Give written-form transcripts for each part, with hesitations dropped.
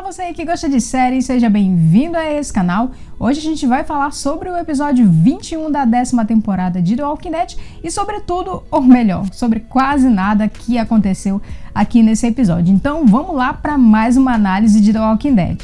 você aí que gosta de séries, seja bem-vindo a esse canal. Hoje a gente vai falar sobre o episódio 21 da 10ª temporada de The Walking Dead e sobre tudo, ou melhor, sobre quase nada que aconteceu aqui nesse episódio. Então vamos lá para mais uma análise de The Walking Dead.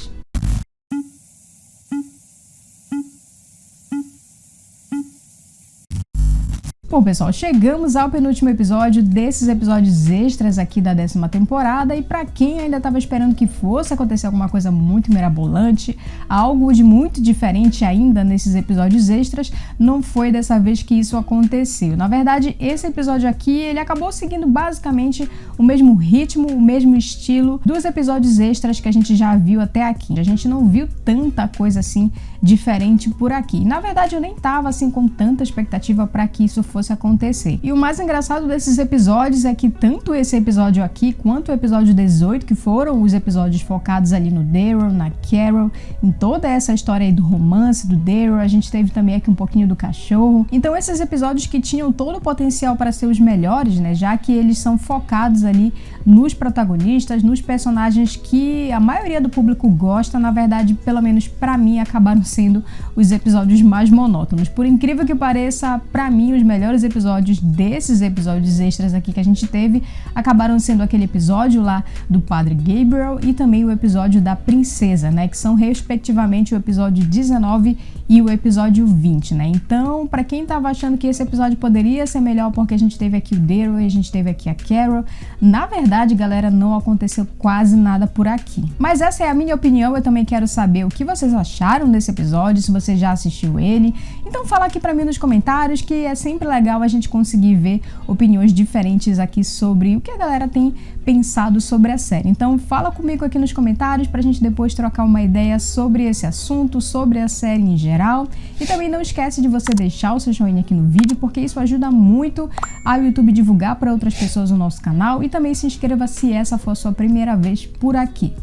Bom, pessoal, chegamos ao penúltimo episódio desses episódios extras aqui da 10ª temporada e pra quem ainda estava esperando que fosse acontecer alguma coisa muito mirabolante, algo de muito diferente ainda nesses episódios extras, não foi dessa vez que isso aconteceu. Na verdade, esse episódio aqui, ele acabou seguindo basicamente o mesmo ritmo, o mesmo estilo dos episódios extras que a gente já viu até aqui. A gente não viu tanta coisa assim diferente por aqui. Na verdade, eu nem tava assim com tanta expectativa para que isso fosse acontecer. E o mais engraçado desses episódios é que tanto esse episódio aqui quanto o episódio 18, que foram os episódios focados ali no Daryl, na Carol, em toda essa história aí do romance do Daryl, a gente teve também aqui um pouquinho do cachorro. Então esses episódios que tinham todo o potencial para ser os melhores, né, já que eles são focados ali nos protagonistas, nos personagens que a maioria do público gosta, na verdade, pelo menos para mim, acabaram sendo os episódios mais monótonos. Por incrível que pareça, para mim os melhores episódios desses episódios extras aqui que a gente teve acabaram sendo aquele episódio lá do Padre Gabriel e também o episódio da Princesa, né, que são respectivamente o episódio 19 e o episódio 20, né? Então, para quem tava achando que esse episódio poderia ser melhor porque a gente teve aqui o Daryl e a gente teve aqui a Carol, na verdade, galera, não aconteceu quase nada por aqui. Mas essa é a minha opinião, eu também quero saber o que vocês acharam desse episódio, se você já assistiu ele. Então fala aqui pra mim nos comentários, que é sempre legal a gente conseguir ver opiniões diferentes aqui sobre o que a galera tem pensado sobre a série. Então fala comigo aqui nos comentários pra gente depois trocar uma ideia sobre esse assunto, sobre a série em geral. E também não esquece de você deixar o seu joinha aqui no vídeo, porque isso ajuda muito ao YouTube divulgar para outras pessoas o nosso canal, e também se inscreva se essa for a sua primeira vez por aqui.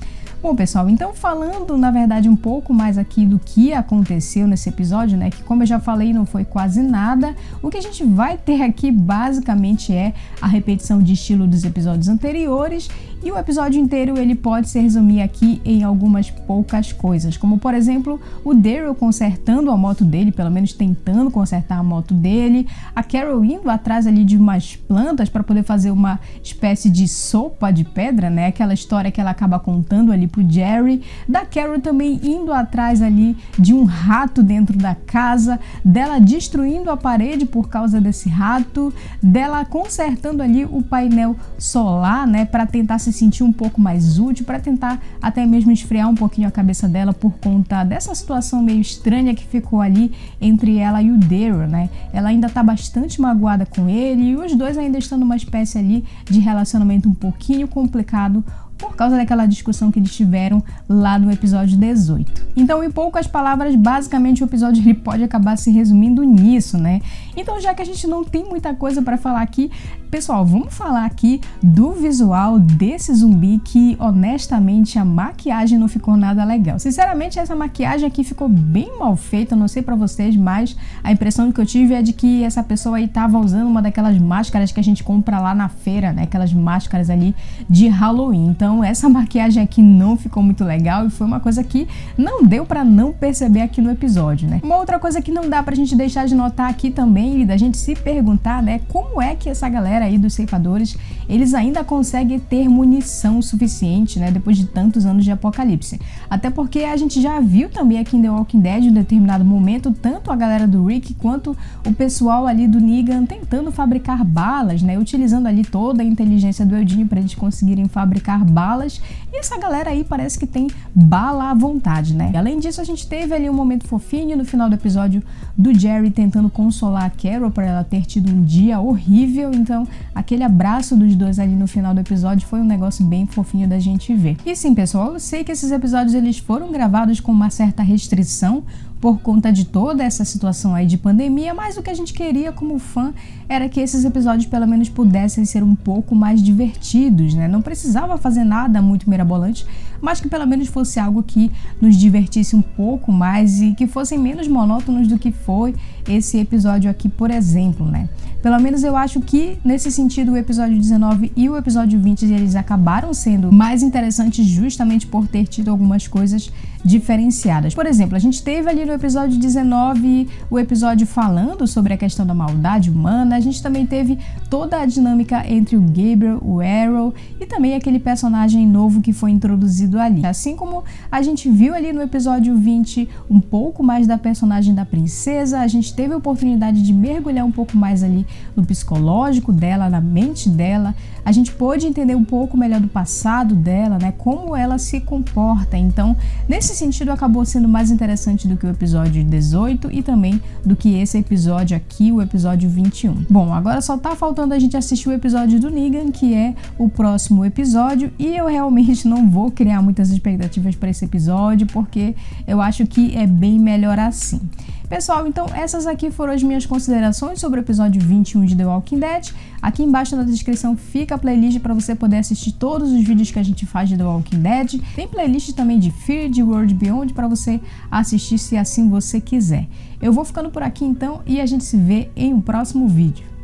Bom, pessoal, então falando, na verdade, um pouco mais aqui do que aconteceu nesse episódio, né, que como eu já falei, não foi quase nada, o que a gente vai ter aqui basicamente é a repetição de estilo dos episódios anteriores, e o episódio inteiro ele pode se resumir aqui em algumas poucas coisas, como por exemplo, o Daryl consertando a moto dele, pelo menos tentando consertar a moto dele, a Carol indo atrás ali de umas plantas para poder fazer uma espécie de sopa de pedra, né, aquela história que ela acaba contando ali pro Jerry, da Carol também indo atrás ali de um rato dentro da casa, dela destruindo a parede por causa desse rato, dela consertando ali o painel solar, né, para tentar se sentir um pouco mais útil, para tentar até mesmo esfriar um pouquinho a cabeça dela por conta dessa situação meio estranha que ficou ali entre ela e o Daryl, né? Ela ainda tá bastante magoada com ele e os dois ainda estão numa espécie ali de relacionamento um pouquinho complicado por causa daquela discussão que eles tiveram lá no episódio 18. Então, em poucas palavras, basicamente o episódio ele pode acabar se resumindo nisso, né? Então, já que a gente não tem muita coisa para falar aqui, pessoal, vamos falar aqui do visual desse zumbi que, honestamente, a maquiagem não ficou nada legal. Sinceramente, essa maquiagem aqui ficou bem mal feita, não sei pra vocês, mas a impressão que eu tive é de que essa pessoa aí tava usando uma daquelas máscaras que a gente compra lá na feira, né? Aquelas máscaras ali de Halloween. Então, essa maquiagem aqui não ficou muito legal e foi uma coisa que não deu pra não perceber aqui no episódio, né? Uma outra coisa que não dá pra gente deixar de notar aqui também e da gente se perguntar, né, como é que essa galera aí dos ceifadores, eles ainda conseguem ter munição suficiente, né, depois de tantos anos de apocalipse. Até porque a gente já viu também aqui em The Walking Dead, em determinado momento, tanto a galera do Rick quanto o pessoal ali do Negan tentando fabricar balas, né, utilizando ali toda a inteligência do Eldin para eles conseguirem fabricar balas, e essa galera aí parece que tem bala à vontade, né? E além disso, a gente teve ali um momento fofinho no final do episódio do Jerry tentando consolar a Carol por ela ter tido um dia horrível, então aquele abraço dos dois ali no final do episódio foi um negócio bem fofinho da gente ver. E sim, pessoal, eu sei que esses episódios eles foram gravados com uma certa restrição por conta de toda essa situação aí de pandemia, mas o que a gente queria como fã era que esses episódios pelo menos pudessem ser um pouco mais divertidos, né? Não precisava fazer nada muito mirabolante, mas que pelo menos fosse algo que nos divertisse um pouco mais e que fossem menos monótonos do que foi esse episódio aqui, por exemplo, né? Pelo menos eu acho que, nesse sentido, o episódio 19 e o episódio 20, eles acabaram sendo mais interessantes justamente por ter tido algumas coisas diferenciadas. Por exemplo, a gente teve ali no episódio 19 o episódio falando sobre a questão da maldade humana, a gente também teve toda a dinâmica entre o Gabriel, o Arrow e também aquele personagem novo que foi introduzido ali. Assim como a gente viu ali no episódio 20 um pouco mais da personagem da princesa, a gente teve a oportunidade de mergulhar um pouco mais ali no psicológico dela, na mente dela, a gente pôde entender um pouco melhor do passado dela, né, como ela se comporta. Então, nesse sentido, acabou sendo mais interessante do que o episódio 18 e também do que esse episódio aqui, o episódio 21. Bom, agora só tá faltando a gente assistir o episódio do Negan, que é o próximo episódio, e eu realmente não vou criar muitas expectativas para esse episódio, porque eu acho que é bem melhor assim. Pessoal, então essas aqui foram as minhas considerações sobre o episódio 21 de The Walking Dead. Aqui embaixo na descrição fica a playlist para você poder assistir todos os vídeos que a gente faz de The Walking Dead. Tem playlist também de Fear, de World Beyond para você assistir se assim você quiser. Eu vou ficando por aqui então e a gente se vê em um próximo vídeo.